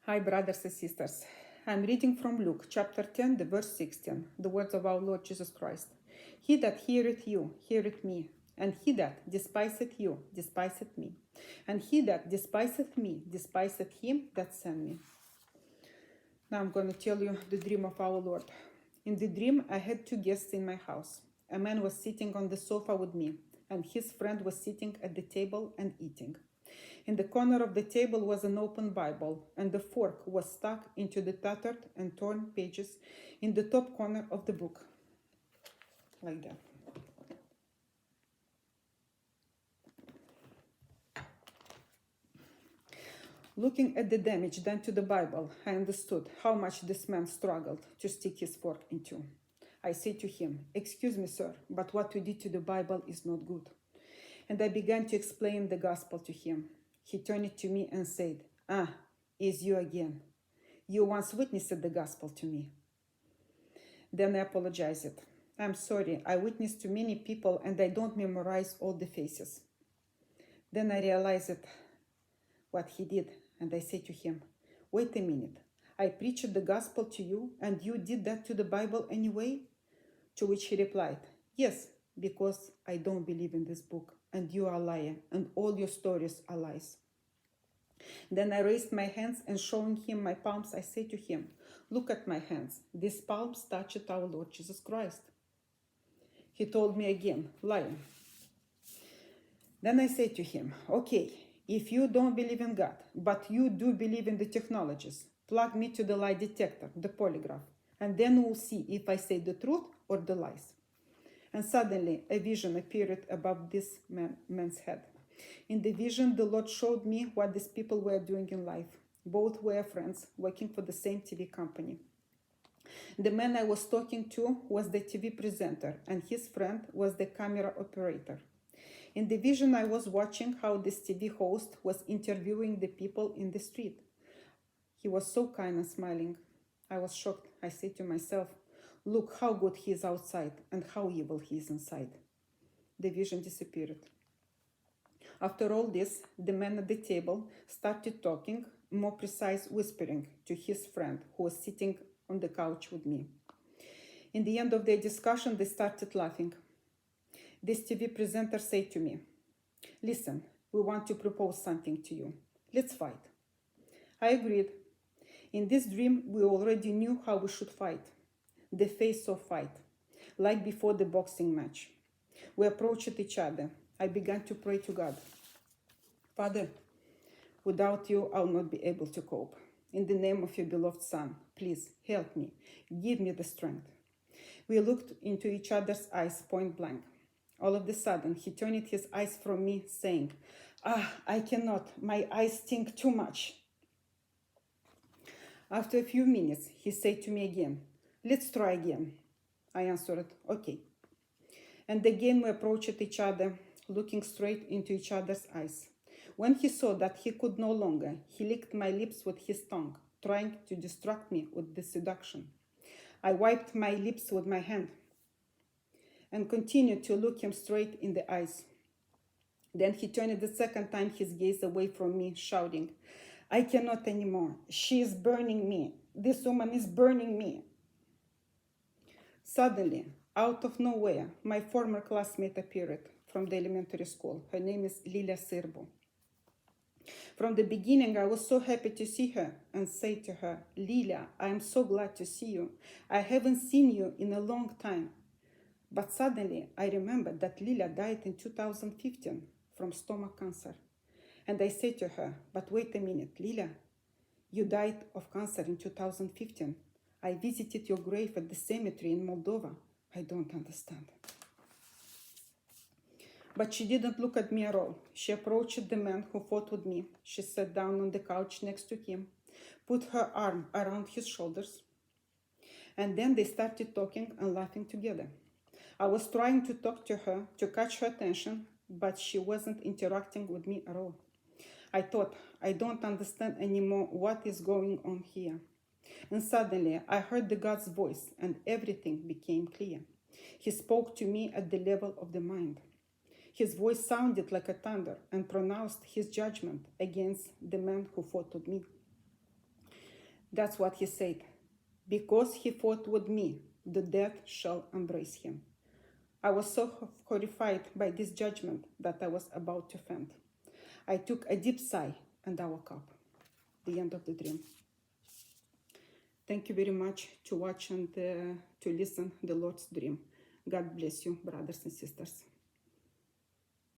Hi, brothers and sisters. I'm reading from Luke chapter 10, the verse 16, the words of our Lord Jesus Christ. He that heareth you, heareth me, and he that despiseth you, despiseth me, and he that despiseth me, despiseth him that sent me. Now I'm going to tell you the dream of our Lord. In the dream, I had two guests in my house. A man was sitting on the sofa with me, and his friend was sitting at the table and eating. In the corner of the table was an open Bible, and the fork was stuck into the tattered and torn pages in the top corner of the book. Like that. Looking at the damage done to the Bible, I understood how much this man struggled to stick his fork into. I said to him, "Excuse me, sir, but what you did to the Bible is not good." And I began to explain the gospel to him. He turned it to me and said, "Is you again. You once witnessed the gospel to me." Then I apologized. "I'm sorry, I witnessed to many people and I don't memorize all the faces." Then I realized what he did, and I said to him, "Wait a minute, I preached the gospel to you and you did that to the Bible anyway?" To which he replied, "Yes, because I don't believe in this book and you are a liar and all your stories are lies." Then I raised my hands and showing him my palms, I said to him, "Look at my hands. These palms touched our Lord Jesus Christ." He told me again, "Liar." Then I said to him, "Okay, if you don't believe in God, but you do believe in the technologies, plug me to the lie detector, the polygraph, and then we'll see if I say the truth or the lies." And suddenly a vision appeared above this man's head. In the vision, the Lord showed me what these people were doing in life. Both were friends, working for the same TV company. The man I was talking to was the TV presenter, and his friend was the camera operator. In the vision, I was watching how this TV host was interviewing the people in the street. He was so kind and smiling. I was shocked. I said to myself, "Look how good he is outside and how evil he is inside." The vision disappeared. After all this, the man at the table started talking, more precise whispering, to his friend who was sitting on the couch with me. In the end of their discussion, they started laughing. This TV presenter said to me, "Listen, we want to propose something to you. Let's fight." I agreed. In this dream, we already knew how we should fight. The face-off fight, like before the boxing match. We approached each other. I began to pray to God. "Father, without you, I'll not be able to cope. In the name of your beloved Son, please help me. Give me the strength." We looked into each other's eyes point blank. All of a sudden, he turned his eyes from me, saying, "I cannot. My eyes stink too much." After a few minutes, he said to me again, "Let's try again." I answered, "Okay." And again we approached each other, looking straight into each other's eyes. When he saw that he could no longer, he licked my lips with his tongue, trying to distract me with the seduction. I wiped my lips with my hand and continued to look him straight in the eyes. Then he turned the second time his gaze away from me, shouting, "I cannot anymore. She is burning me. This woman is burning me." Suddenly, out of nowhere, my former classmate appeared from the elementary school. Her name is Lilia Sârbu. From the beginning, I was so happy to see her and say to her, "Lilia, I am so glad to see you. I haven't seen you in a long time." But suddenly, I remembered that Lilia died in 2015 from stomach cancer. And I said to her, "But wait a minute, Lilia, you died of cancer in 2015. I visited your grave at the cemetery in Moldova. I don't understand." But she didn't look at me at all. She approached the man who fought with me. She sat down on the couch next to him, put her arm around his shoulders, and then they started talking and laughing together. I was trying to talk to her, to catch her attention, but she wasn't interacting with me at all. I thought, I don't understand anymore what is going on here. And suddenly, I heard the God's voice, and everything became clear. He spoke to me at the level of the mind. His voice sounded like a thunder and pronounced his judgment against the man who fought with me. That's what he said. Because he fought with me, the death shall embrace him. I was so horrified by this judgment that I was about to faint. I took a deep sigh and I woke up. The end of the dream. Thank you very much to watch and to listen the Lord's dream. God bless you, brothers and sisters.